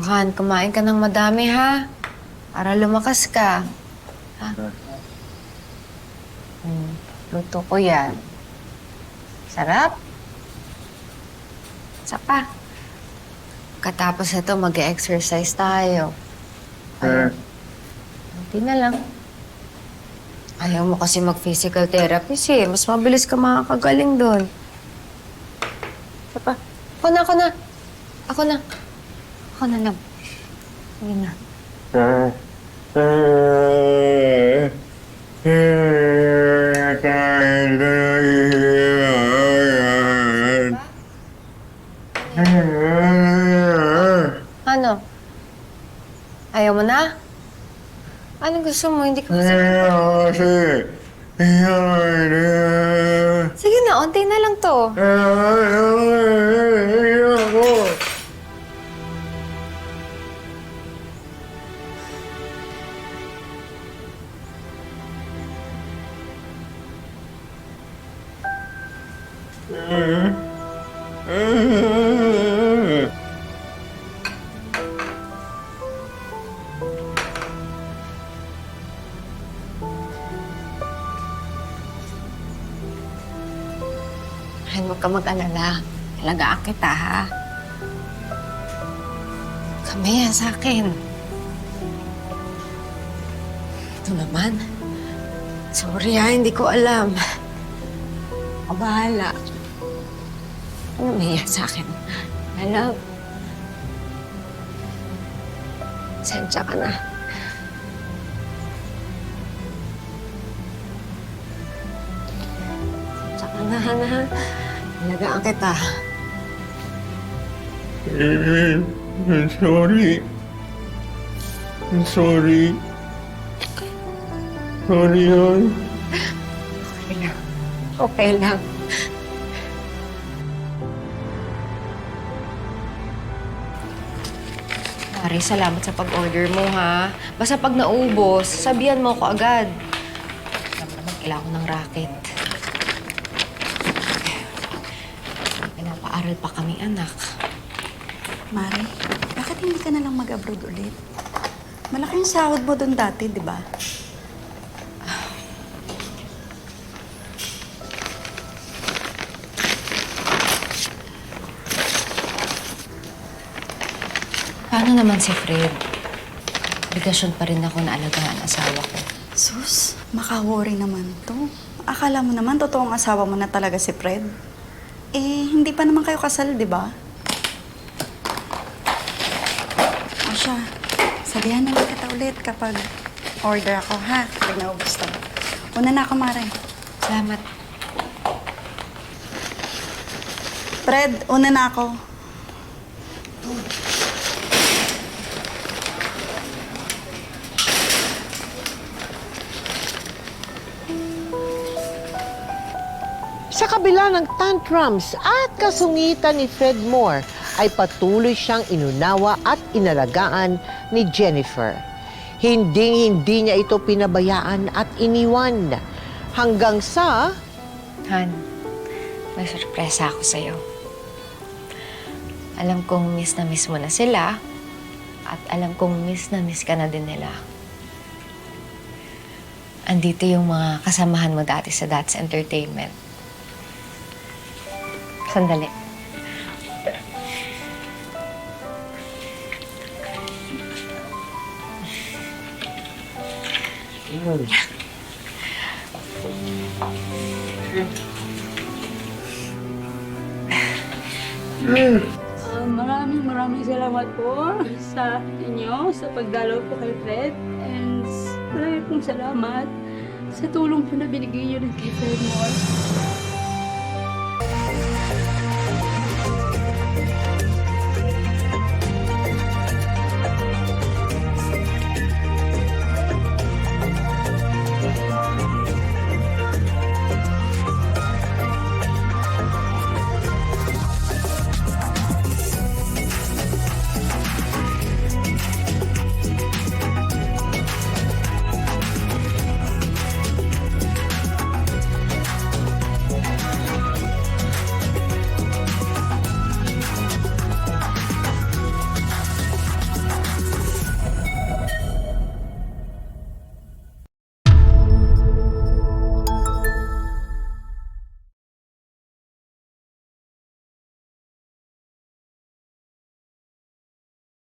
Han, kumain ka ng madami, ha? Para lumakas ka. Ha? Luto ko yan. Sarap. Saka. Katapos ito, mag-exercise tayo. Hindi na lang. Ayaw mo kasi mag-physical therapy, mas mabilis ka makakagaling doon. Sapa. Ako na. Ako na lang. Sige na. Ano? Ayaw mo na? Anong gusto mo? Hindi ka Sige na, onti na lang to. Huwag ka mag-alala. Alagaan kita, ha? Kami yan sa akin. Ito naman. Sorry, ha? Hindi ko alam. Ako bahala. Ano may yan sa akin? I love. Sensya ka na. Sensya ka na, ha? Alagaan kita. I'm sorry. I'm sorry. Sorry, Han. Okay lang. Okay lang. Pare, salamat sa pag-order mo, ha? Basta pag naubos, sabihan mo ako agad. Alam mo naman, kailangan ko ng racket. Pinapaaral pa kami, anak. Mare, bakit hindi ka na lang mag-abroad ulit? Malaking sahod mo doon dati, di ba? Paano naman si Fred? Obligasyon pa rin ako na alagaan asawa ko. Sus, maka-worry naman to. Akala mo naman totoong asawa mo na talaga si Fred? Eh, hindi pa naman kayo kasal, di ba? O siya, sabihan na lang kita ulit kapag order ako, ha? Kapag naubos to. Una na ako, Mare. Salamat. Fred, una na ako. Sa kabila ng tantrums at kasungitan ni Fred Moore, ay patuloy siyang inunawa at inalagaan ni Jennifer. Hindi niya ito pinabayaan at iniwan. Hanggang sa... Han, may sorpresa ako sa'yo. Alam kong miss na miss mo na sila at alam kong miss na miss ka na din nila. Andito yung mga kasamahan mo dati sa That's Entertainment. Sandali. Maraming salamat po sa inyo, sa pagdalaw po kay Fred. And maraming pong salamat sa tulong po na binigay niyo rin kay Fred Moore.